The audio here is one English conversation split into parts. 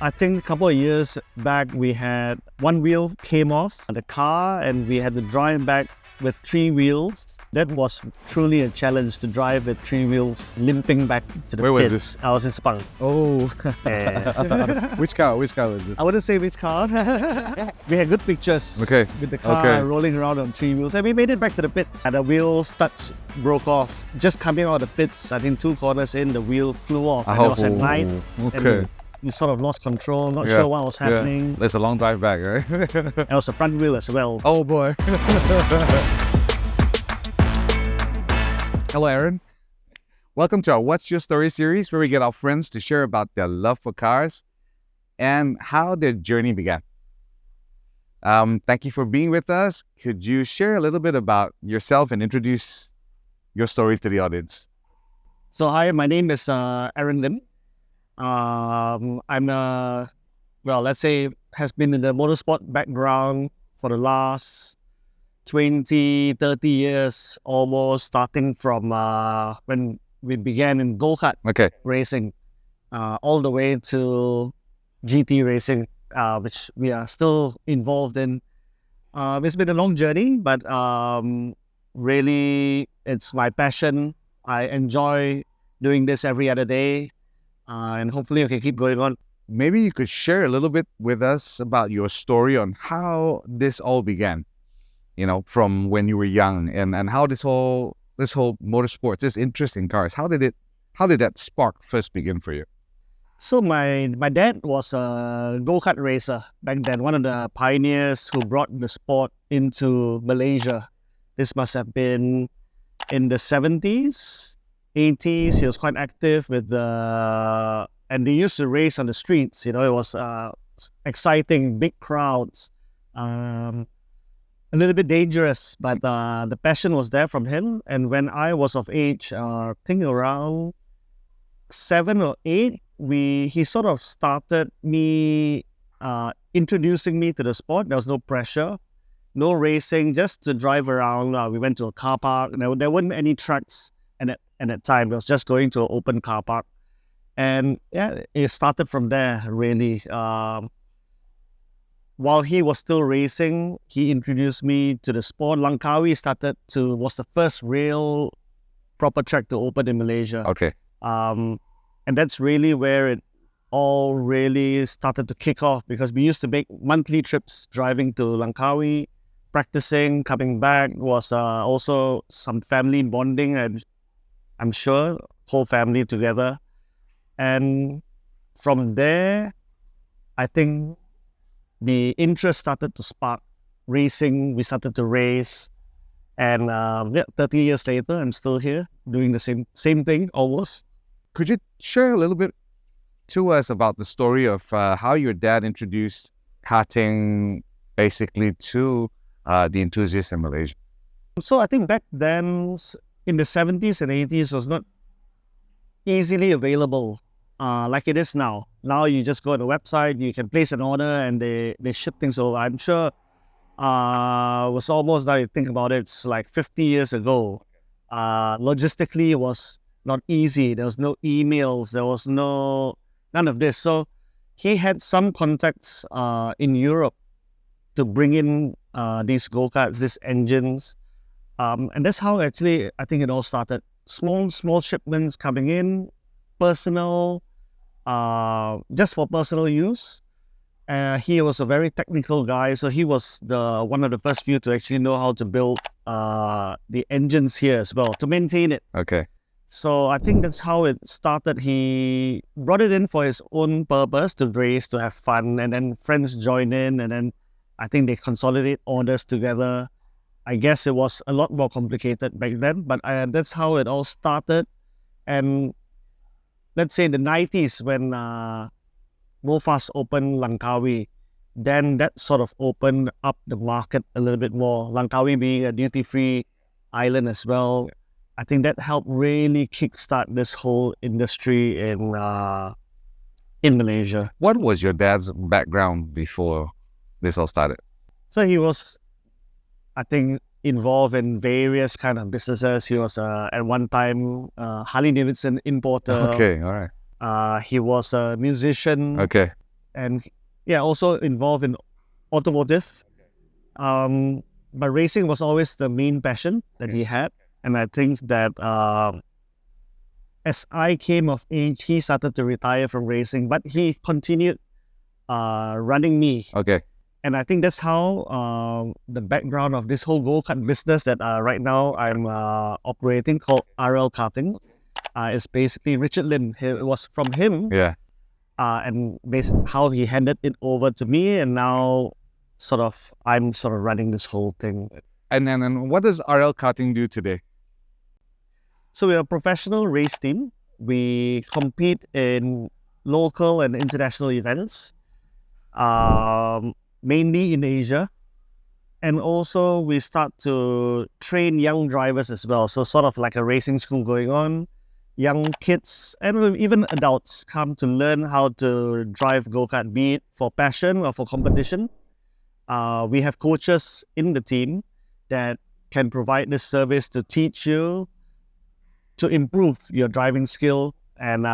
I think a couple of years back, we had one wheel came off the car and we had to drive back with 3 wheels. That was truly a challenge to drive with 3 wheels limping back to the Where was pit. this? I was in Sepang. Oh, Yeah. which car was this? I wouldn't say which car. We had good pictures with the car rolling around on 3 wheels. And we made it back to the pits. And the wheel studs broke off. Just coming out of the pits, I think 2 corners in, the wheel flew off. And it was at night. Okay. And we sort of lost control, not sure what was happening. There's a long drive back, right? And it was a front wheel as well. Oh boy. Hello, Aaron. Welcome to our What's Your Story series, where we get our friends to share about their love for cars and how their journey began. Thank you for being with us. Could you share a little bit about yourself and introduce your story to the audience? So hi, my name is Aaron Lim. I'm let's say has been in the motorsport background for the last 20, 30 years, almost, starting from when we began in go-kart racing, all the way to GT racing, which we are still involved in. It's been a long journey, but really it's my passion. I enjoy doing this every other day. And hopefully we can keep going on. Maybe you could share a little bit with us about your story on how this all began, from when you were young, and how this whole motorsports, this interest in cars, how did that spark first begin for you? So my dad was a go-kart racer back then, one of the pioneers who brought the sport into Malaysia. This must have been in the 70s. 80s, he was quite active with and they used to race on the streets. It was exciting, big crowds, a little bit dangerous, but the passion was there from him. And when I was of age, I think around 7 or 8, he sort of started me, introducing me to the sport. There was no pressure, no racing, just to drive around. We went to a car park. There weren't any tracks. And at time, it was just going to an open car park. And yeah, it started from there, really. While he was still racing, he introduced me to the sport. Langkawi was the first real proper track to open in Malaysia. Okay. And that's really where it all really started to kick off, because we used to make monthly trips driving to Langkawi, practicing, coming back. Was also some family bonding, and I'm sure, whole family together. And from there, I think the interest started to spark. Racing, we started to race. And 30 years later, I'm still here doing the same thing almost. Could you share a little bit to us about the story of how your dad introduced karting basically to the enthusiasts in Malaysia? So I think back then, in the 70s and 80s, was not easily available like it is now. Now you just go on the website, you can place an order, and they ship things over. I'm sure was almost, now you think about it, it's like 50 years ago. Logistically, it was not easy. There was no emails. There was none of this. So he had some contacts in Europe to bring in these go-karts, these engines. And that's how actually I think it all started. Small shipments coming in, personal, just for personal use. He was a very technical guy, so he was one of the first few to actually know how to build the engines here as well, to maintain it. Okay. So I think that's how it started. He brought it in for his own purpose, to race, to have fun, and then friends join in, and then I think they consolidate orders together. I guess it was a lot more complicated back then, but that's how it all started. And let's say in the 90s, when Mofas opened Langkawi, then that sort of opened up the market a little bit more. Langkawi being a duty-free island as well. I think that helped really kickstart this whole industry in Malaysia. What was your dad's background before this all started? So he was, I think, involved in various kind of businesses. He was at one time Harley Davidson importer. Okay, all right. He was a musician. Okay. and also involved in automotive. But racing was always the main passion that he had, and I think that as I came of age, he started to retire from racing, but he continued running me. Okay. And I think that's how the background of this whole go-kart business that right now I'm operating, called RL Karting, is basically Richard Lin. It was from him, Yeah. and how he handed it over to me, and now I'm running this whole thing. And what does RL Karting do today? So we're a professional race team. We compete in local and international events, mainly in Asia. And also we start to train young drivers as well. So sort of like a racing school going on. Young kids and even adults come to learn how to drive go-kart, be it for passion or for competition. We have coaches in the team that can provide this service to teach you to improve your driving skill, and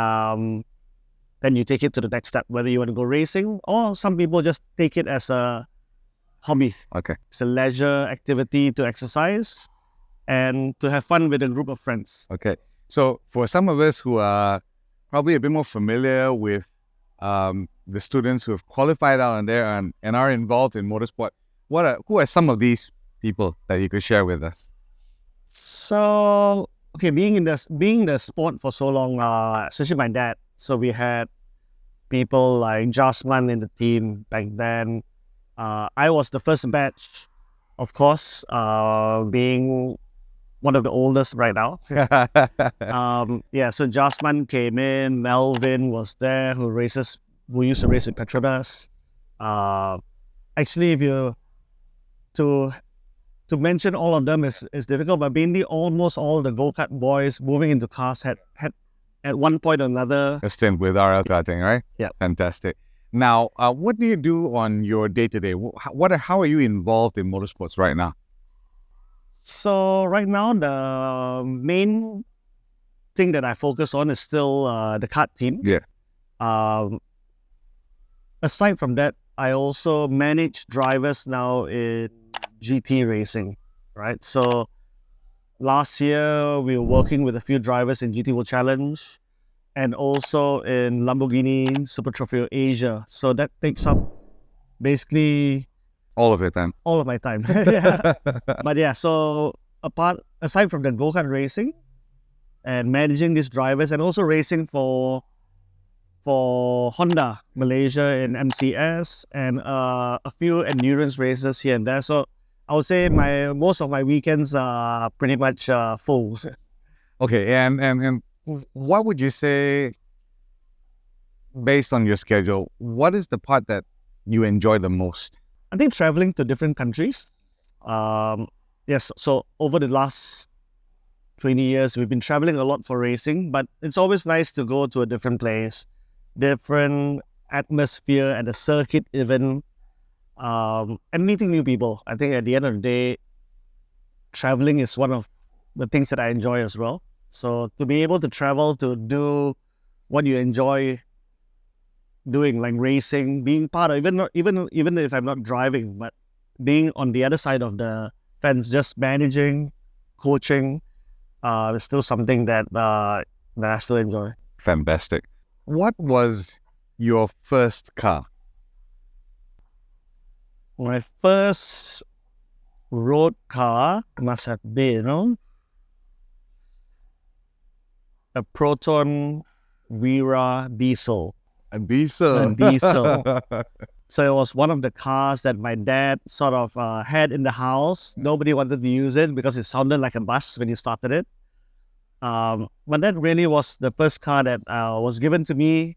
then you take it to the next step, whether you want to go racing or some people just take it as a hobby. Okay. It's a leisure activity to exercise and to have fun with a group of friends. Okay. So for some of us who are probably a bit more familiar with the students who have qualified out on there and are involved in motorsport, who are some of these people that you could share with us? So, okay, being in the sport for so long, especially my dad. So we had people like Jasman in the team back then. I was the first batch, of course, being one of the oldest right now. So Jasman came in, Melvin was there, who used to race with petrolheads. Actually, if you to mention all of them is difficult, but mainly almost all the go-kart boys moving into cars had at one point or another A stint with RL Karting, right? Yeah. Fantastic. Now, what do you do on your day-to-day? How are you involved in motorsports right now? So right now, the main thing that I focus on is still the kart team. Yeah. Aside from that, I also manage drivers now in GT racing, right? So last year, we were working with a few drivers in GT World Challenge and also in Lamborghini Super Trofeo Asia. So that takes up basically All of it then. all of my time. Yeah. But yeah, so aside from the go-kart racing and managing these drivers and also racing for Honda Malaysia in MCS and a few endurance races here and there. So I would say most of my weekends are pretty much full. Okay, and what would you say, based on your schedule, what is the part that you enjoy the most? I think traveling to different countries. Yes, so over the last 20 years, we've been traveling a lot for racing, but it's always nice to go to a different place, different atmosphere at the circuit even, and meeting new people. I think at the end of the day, traveling is one of the things that I enjoy as well. So to be able to travel to do what you enjoy doing, like racing, being part of, even if I'm not driving, but being on the other side of the fence, just managing, coaching, is still something that I still enjoy. Fantastic. What was your first car? My first road car must have been a Proton Vera diesel. A diesel. A diesel. So it was one of the cars that my dad sort of had in the house. Nobody wanted to use it because it sounded like a bus when he started it. But that really was the first car that was given to me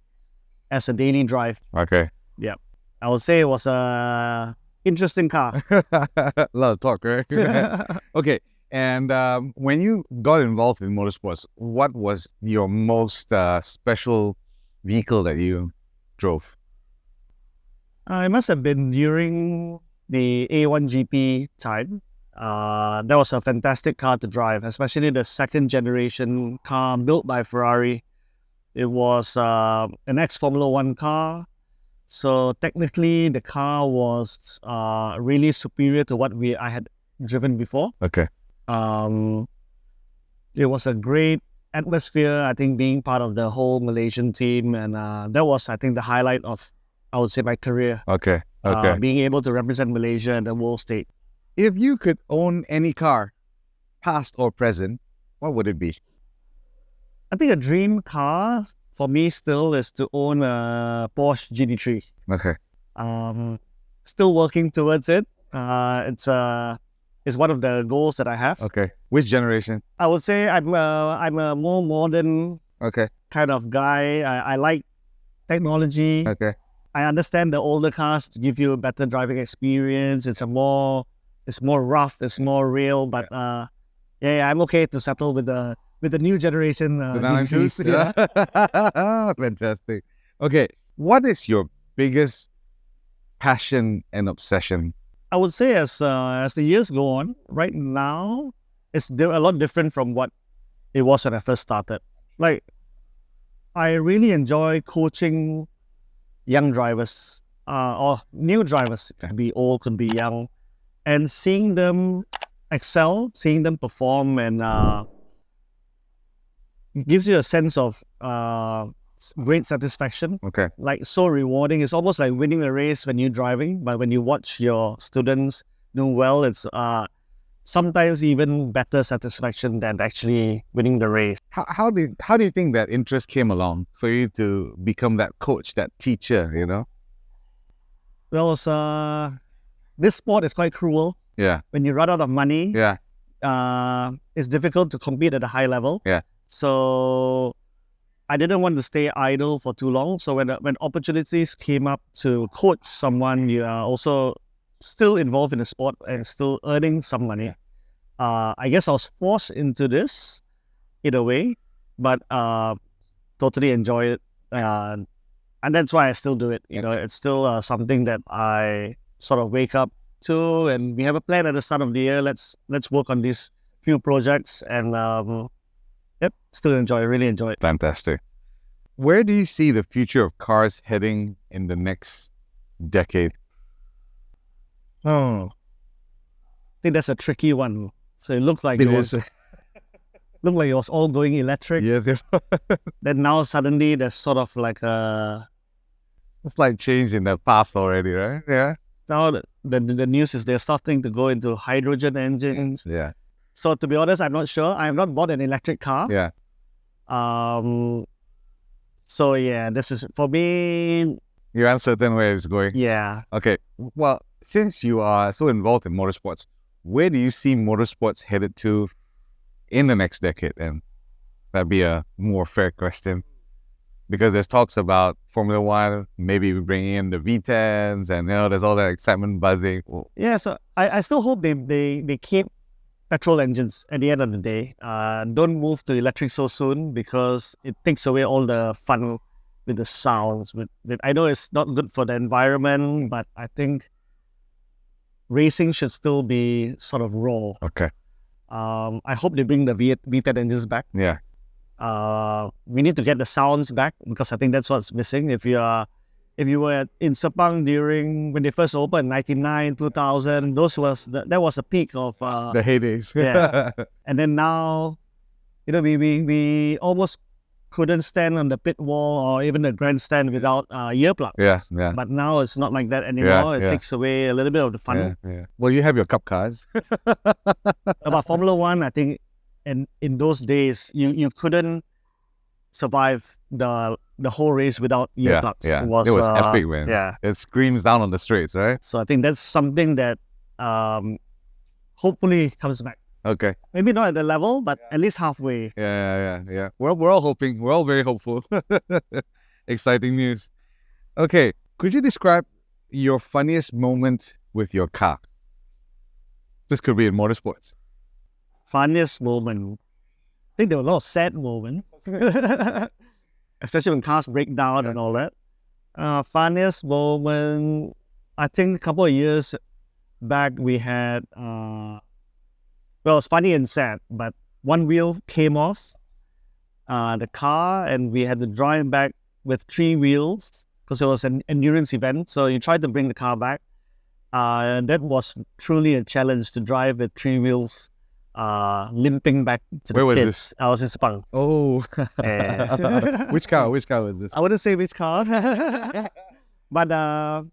as a daily drive. Okay. Yeah. I would say it was a interesting car. A lot of talk, right? Okay. And when you got involved in motorsports, what was your most special vehicle that you drove? It must have been during the A1GP time. That was a fantastic car to drive, especially the second generation car built by Ferrari. It was an ex-Formula One car. So technically, the car was really superior to what I had driven before. Okay. It was a great atmosphere, I think, being part of the whole Malaysian team. And that was, I think, the highlight of, I would say, my career. Okay. Okay. Being able to represent Malaysia and the world stage. If you could own any car, past or present, what would it be? I think a dream car for me still is to own a Porsche GT3. Okay. Still working towards it. It's one of the goals that I have. Okay. Which generation? I would say I'm a more modern Okay. kind of guy. I like technology. Okay. I understand the older cars give you a better driving experience. It's more rough. It's more real. But I'm okay to settle with the new generation. The 992s? Yeah. Fantastic. Okay. What is your biggest passion and obsession? I would say as the years go on, right now it's a lot different from what it was when I first started. Like, I really enjoy coaching young drivers or new drivers. Could be old, could be young, and seeing them excel, seeing them perform, and gives you a sense of great satisfaction. Okay. Like, so rewarding. It's almost like winning a race when you're driving, but when you watch your students do well, it's sometimes even better satisfaction than actually winning the race. How do you think that interest came along for you to become that coach, that teacher, you know? Well, this sport is quite cruel. Yeah. When you run out of money, Yeah. it's difficult to compete at a high level. Yeah. So I didn't want to stay idle for too long. So when opportunities came up to coach someone, you are also still involved in the sport and still earning some money. I guess I was forced into this in a way, but totally enjoy it. And that's why I still do it. You know, it's still something that I sort of wake up to, and we have a plan at the start of the year. Let's work on these few projects, and still really enjoy it. Fantastic. Where do you see the future of cars heading in the next decade? I think that's a tricky one. So it looks like It it is. was all going electric. Yes. Then now suddenly there's sort of like a It's like changing the path already, right? Yeah. now the news is they're starting to go into hydrogen engines. Yeah. So to be honest, I'm not sure. I have not bought an electric car. Yeah. So yeah, this is for me. You're uncertain where it's going. Yeah. Okay. Well, since you are so involved in motorsports, where do you see motorsports headed to in the next decade? And that'd be a more fair question. Because there's talks about Formula One, maybe we bring in the V10s, and there's all that excitement buzzing. Yeah, so I still hope they keep petrol engines at the end of the day. Don't move to electric so soon, because it takes away all the fun with the sounds. I know it's not good for the environment, but I think racing should still be sort of raw. Okay. I hope they bring the V10 engines back. Yeah. We need to get the sounds back, because I think that's what's missing. If you were in Sepang when they first opened, 99, 2000, that was a peak of The heydays. yeah. And then now, we almost couldn't stand on the pit wall or even the grandstand without earplugs. Yeah. Yeah. But now it's not like that anymore. Yeah, It yeah. takes away a little bit of the fun. Yeah. Well, you have your cup cars. About Formula One, I think in those days, you couldn't survive the whole race without earplugs. Yeah. It was epic, man. Yeah. It screams down on the straights, right? So I think that's something that hopefully comes back. Okay. Maybe not at the level, but at least halfway. Yeah. We're all hoping. We're all very hopeful. Exciting news. Okay. Could you describe your funniest moment with your car? This could be in motorsports. Funniest moment. I think there were a lot of sad moments, especially when cars break down and all that. Funniest moment, I think a couple of years back we had, it's funny and sad, but one wheel came off the car, and we had to drive back with 3 wheels. because it was an endurance event. So you tried to bring the car back. And that was truly a challenge to drive with 3 wheels, limping back to Where the was pits. this? I was in Sepang. Oh. Yeah. Which car was this? I wouldn't say which car, but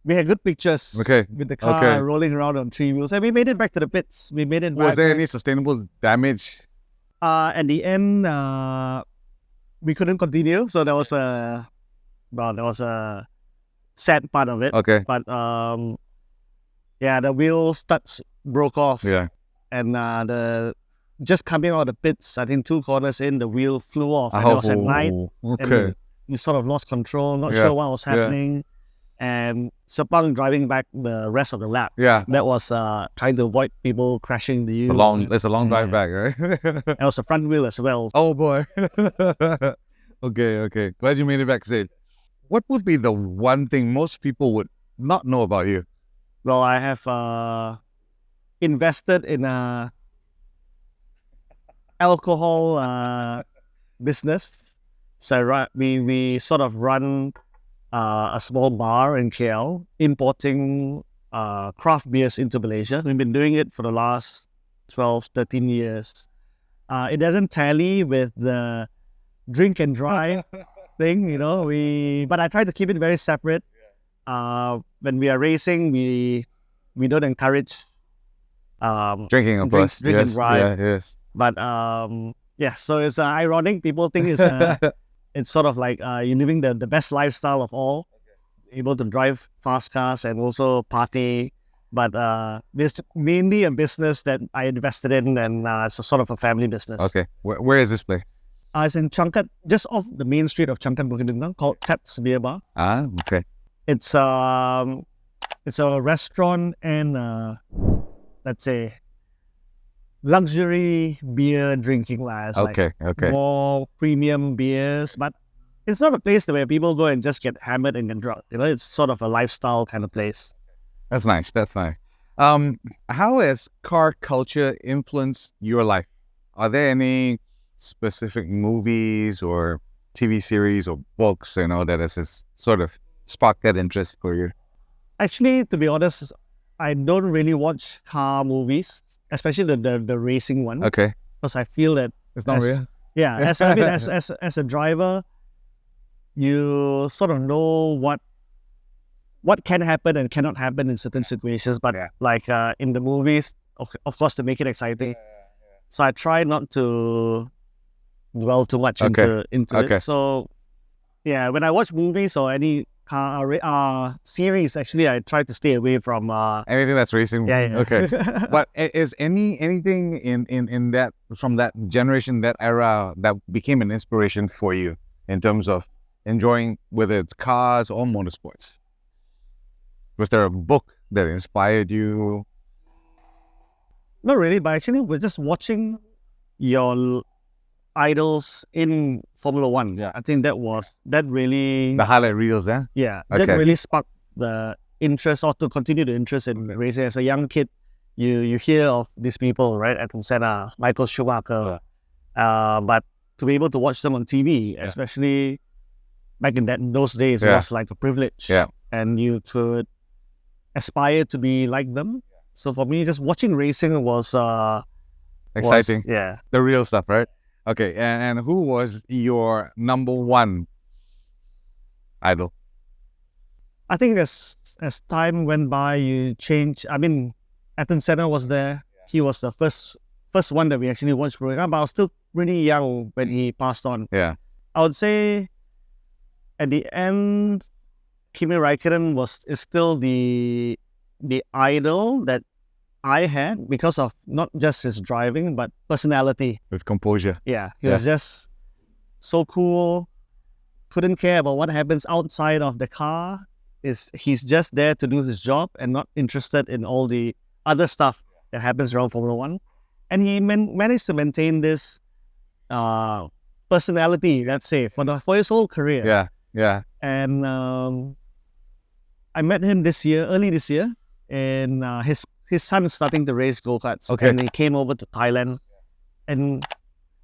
we had good pictures Okay. with the car Okay. rolling around on 3 wheels, and we made it back to the pits. We made it Was back. there any sustainable damage? At the end, we couldn't continue, so there was a sad part of it. Okay. But yeah, the wheel studs broke off. Yeah. And the just coming out of the pits, I think 2 corners in, the wheel flew off. And it Oh, was at night. okay. And we sort of lost control, not Yeah, sure what was yeah. happening. And Sepang driving back the rest of the lap. Yeah. That was trying to avoid people crashing the It's wheel. a long drive back, right? It was a front wheel as well. Oh boy. Okay. Glad you made it back safe. What would be the one thing most people would not know about you? Well, I have invested in a alcohol business. So we sort of run a small bar in KL, importing craft beers into Malaysia. We've been doing it for the last 12, 13 years. It doesn't tally with the drink and drive thing, but I try to keep it very separate. When we are racing, we don't encourage Drinking, of course. drink and Yes. drive. Yeah, yes. But so it's ironic. People think it's sort of like you're living the best lifestyle of all, able to drive fast cars and also party. But it's mainly a business that I invested in, and it's a sort of a family business. Okay. Where is this place? It's in Changkat, just off the main street of Changkat, Bukit Bintang, called Taps Beer Bar. Ah, okay. It's a restaurant and let's say luxury beer drinking lies. Okay. More premium beers, but it's not a place where people go and just get hammered and get drunk. It's sort of a lifestyle kind of place. That's nice. How has car culture influenced your life? Are there any specific movies or TV series or books, that has sort of sparked that interest for you? Actually, to be honest, I don't really watch car movies, especially the racing one, Okay. because I feel that It's not real? yeah, as a driver, you sort of know what can happen and cannot happen in certain situations. But like in the movies, of course, to make it exciting. So I try not to dwell too much into Okay. it. So yeah, when I watch movies or any car series, actually, I try to stay away from Anything that's racing? yeah. Okay. But is anything in that, from that generation, that era, that became an inspiration for you in terms of enjoying, whether it's cars or motorsports? Was there a book that inspired you? Not really, but actually, we're just watching your idols in Formula One. Yeah. I think that really The highlight reels, that Okay. really sparked the interest, or to continue the interest in racing. As a young kid, you hear of these people, right? Ayrton Senna, Michael Schumacher, but to be able to watch them on TV, especially back in those days, was like a privilege. Yeah. And you could aspire to be like them. So for me, just watching racing was Exciting. yeah. The real stuff, right? Okay. And who was your number one idol? I think as time went by, you change. I mean, Ayrton Senna was there. He was the first one that we actually watched growing up. But I was still pretty young when he passed on. Yeah. I would say at the end, Kimi Räikkönen is still the idol that I had, because of not just his driving, but personality. With composure. Yeah, he was just so cool. Couldn't care about what happens outside of the car. He's just there to do his job and not interested in all the other stuff that happens around Formula One. And he managed to maintain this personality, let's say, for his whole career. Yeah. And I met him early this year, and his son is starting to race go-karts. Okay. And he came over to Thailand, and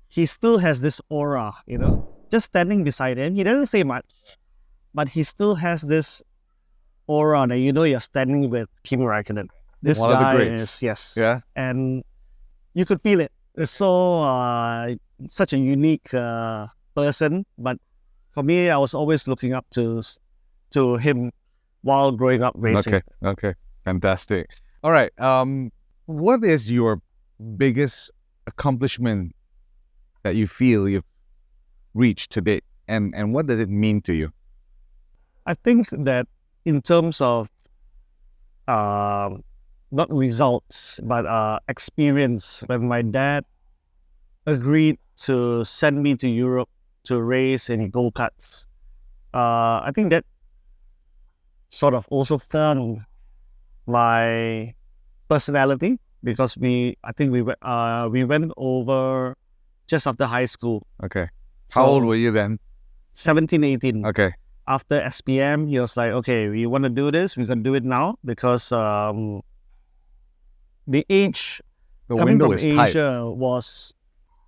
he still has this aura, just standing beside him. He doesn't say much, but he still has this aura that you're standing with Kimi Raikkonen. This One of the guy greats. is, yes. Yeah. And you could feel it. It's so such a unique person. But for me, I was always looking up to him while growing up racing. Okay. Fantastic. All right. What is your biggest accomplishment that you feel you've reached to date, and what does it mean to you? I think that in terms of not results, but experience, when my dad agreed to send me to Europe to race in go-karts, I think that sort of also formed my personality, because I think we went over just after high school. Okay. How old were you then? 17, 18. Okay. After SPM, he was like, okay, we want to do this, we can do it now, because the age coming window from is tight. Asia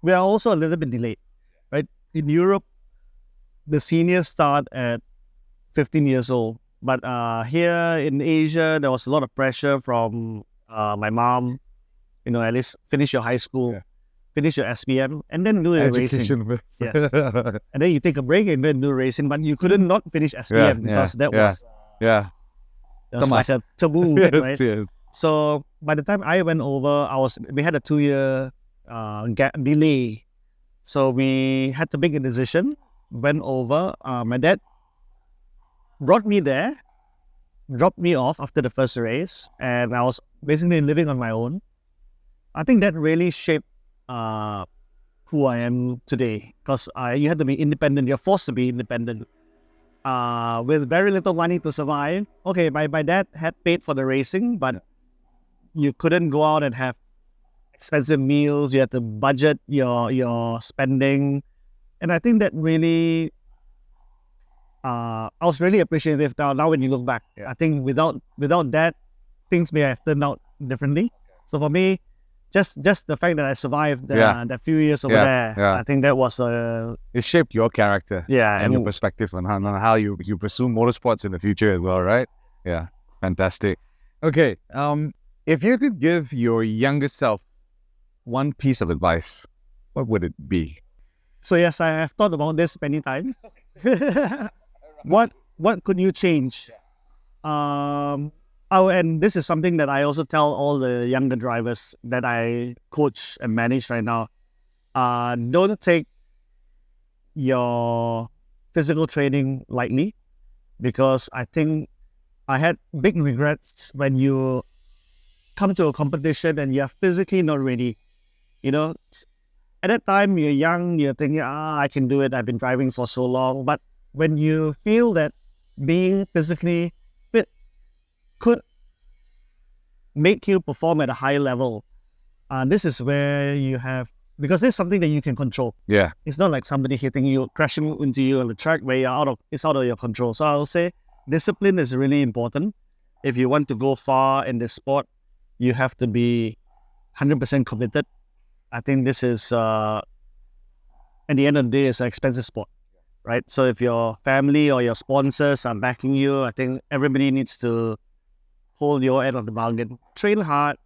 we are also a little bit delayed, right? In Europe, the seniors start at 15 years old. But here in Asia, there was a lot of pressure from my mom, at least finish your high school, finish your SPM, and then do your racing. Education. Yes. And then you take a break and then do racing, but you couldn't not finish SPM because that was like a taboo, right? Yeah. So by the time I went over, we had a 2-year delay. So we had to make a decision, went over. My dad brought me there, dropped me off after the first race, and I was basically living on my own. I think that really shaped who I am today, because you had to be independent. You're forced to be independent with very little money to survive. Okay, my dad had paid for the racing, but you couldn't go out and have expensive meals. You had to budget your spending, and I think that really I was really appreciative now when you look back. I think without that, things may have turned out differently. So for me, just the fact that I survived that few years over there, I think that was it shaped your character, and your perspective on how you pursue motorsports in the future as well, right? Yeah, fantastic. Okay, if you could give your younger self one piece of advice, what would it be? So yes, I have thought about this many times. What could you change? And this is something that I also tell all the younger drivers that I coach and manage right now. Don't take your physical training lightly, because I think I had big regrets when you come to a competition and you're physically not ready. At that time, you're young, you're thinking, I can do it, I've been driving for so long. But when you feel that being physically fit could make you perform at a high level, this is where you have, because this is something that you can control. Yeah. It's not like somebody hitting you, crashing into you on the track where it's out of your control. So I'll say discipline is really important. If you want to go far in this sport, you have to be 100% committed. I think this is, at the end of the day, it's an expensive sport, right? So if your family or your sponsors are backing you, I think everybody needs to hold your end of the bargain. Train hard,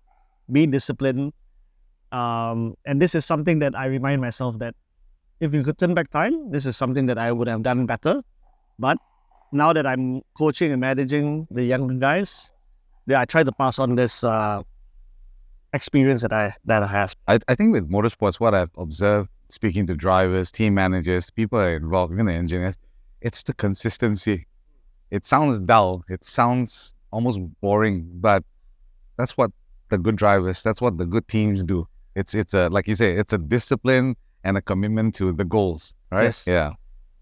be disciplined. And this is something that I remind myself that if you could turn back time, this is something that I would have done better. But now that I'm coaching and managing the younger guys, I try to pass on this experience that I have. I think with motorsports, what I've observed, speaking to drivers, team managers, people are involved, even the engineers, it's the consistency. It sounds dull. It sounds almost boring, but that's what the good drivers, that's what the good teams do. It's a, like you say, it's a discipline and a commitment to the goals, right? Yes. Yeah.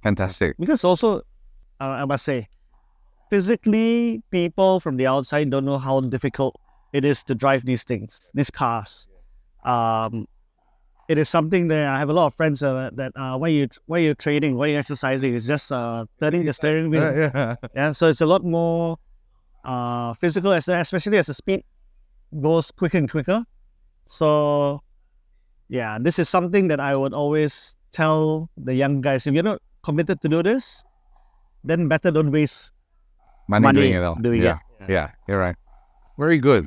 Fantastic. Because also, I must say, physically, people from the outside don't know how difficult it is to drive these things, these cars. It is something that I have a lot of friends that why you're training, why you're exercising, it's just turning the steering wheel. Yeah. So it's a lot more physical, especially as the speed goes quicker and quicker. So yeah, this is something that I would always tell the young guys: if you're not committed to do this, then better don't waste Money doing it all. doing Yeah. it. Yeah, you're right. Very good.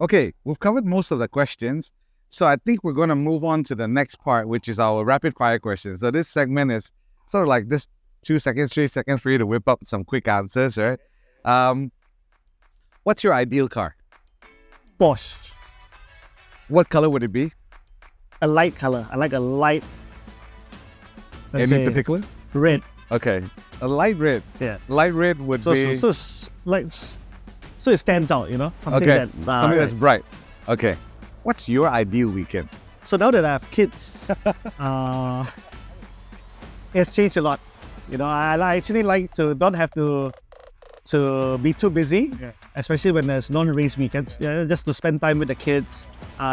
Okay, we've covered most of the questions. So I think we're going to move on to the next part, which is our rapid fire questions. So this segment is sort of like this 2 seconds, 3 seconds for you to whip up some quick answers, right? What's your ideal car? Porsche, What color would it be? a light color. I like a light. Let's Any say particular? red. Okay, a light red. Yeah. Light red would be So it stands out, you know. Something okay. that Something that's bright. Okay, what's your ideal weekend? So now that I have kids, it's changed a lot. You know, I actually like to not have to be too busy, especially when there's non-race weekends. Yeah, just to spend time with the kids.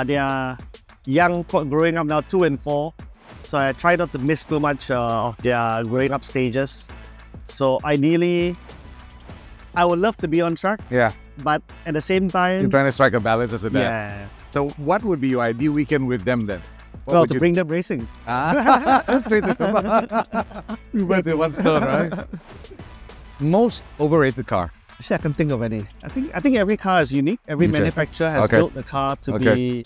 They are young, growing up now, 2 and 4. So I try not to miss too much of their growing up stages. So ideally, I would love to be on track, Yeah, but at the same time, you're trying to strike a balance as a dad. yeah, So what would be your ideal weekend with them then? What well, would to you bring them racing. straight to two birds with one stone, right? Most overrated car. Actually, I can think of any. I think every car is unique. Every Okay. manufacturer has Okay. built the car to be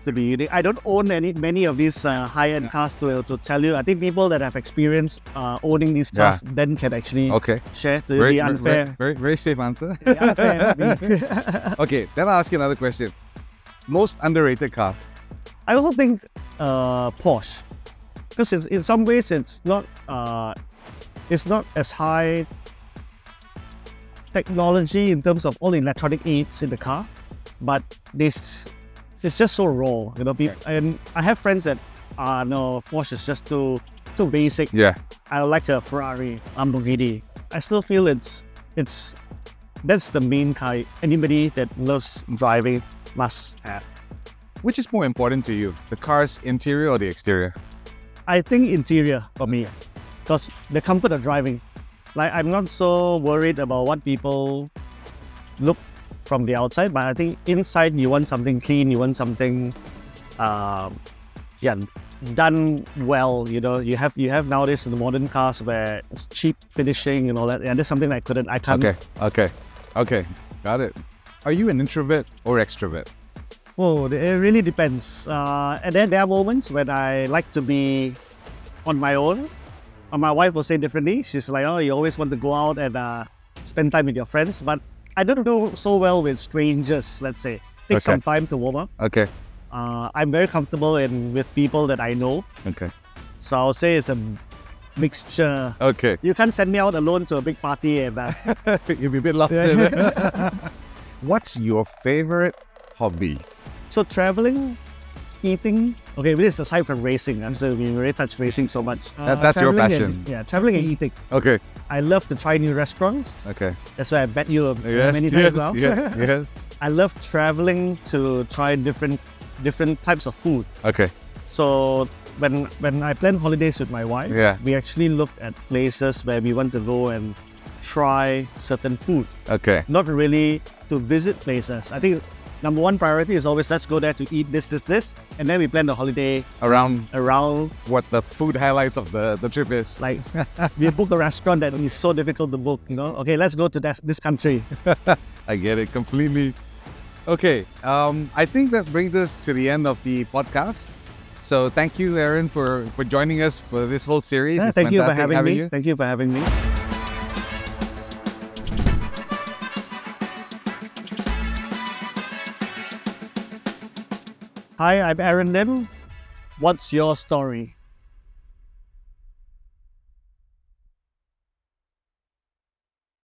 unique. I don't own many of these high-end cars to tell you. I think people that have experience owning these cars then can actually Okay. share to be unfair. Very safe answer. Be unfair to me. Okay, then I'll ask you another question. Most underrated car. I also think Porsche, because in some ways it's not as high technology in terms of all the electronic aids in the car, but it's just so raw, you know. And I have friends that no, Porsche is just too basic. Yeah. I like a Ferrari, Lamborghini. I still feel that's the main car anybody that loves driving must have. Which is more important to you, the car's interior or the exterior? I think interior for me, because the comfort of driving. Like, I'm not so worried about what people look from the outside, but I think inside you want something clean, you want something, done well. You know, you have nowadays in the modern cars where it's cheap finishing and all that. And that's something I can't. Okay, got it. Are you an introvert or extrovert? Oh, it really depends. And then there are moments when I like to be on my own. My wife will say differently. She's like, oh, you always want to go out and spend time with your friends. But I don't do so well with strangers, let's say. Take some time to warm up. Okay. I'm very comfortable with people that I know. Okay. So I'll say it's a mixture. Okay. You can't send me out alone to a big party. And You'll be a bit lost in it. What's your favorite hobby? So traveling, eating. Okay, this is aside from racing. I'm so we already touched racing so much. That's your traveling passion. Traveling and eating. Okay. I love to try new restaurants. Okay. That's why I met you Yes, many times now. yes. I love traveling to try different types of food. Okay. So when I plan holidays with my wife, we actually look at places where we want to go and try certain food. Okay. Not really to visit places. I think number one priority is always let's go there to eat this, and then we plan the holiday Around what the food highlights of the trip is. like we book a restaurant that is so difficult to book, you know. Okay, let's go to this country. I get it completely. Okay, I think that brings us to the end of the podcast. So thank you, Aaron, for joining us for this whole series. It's Thank you for fantastic having me. you. Thank you for having me. Hi, I'm Aaron Lim. What's your story?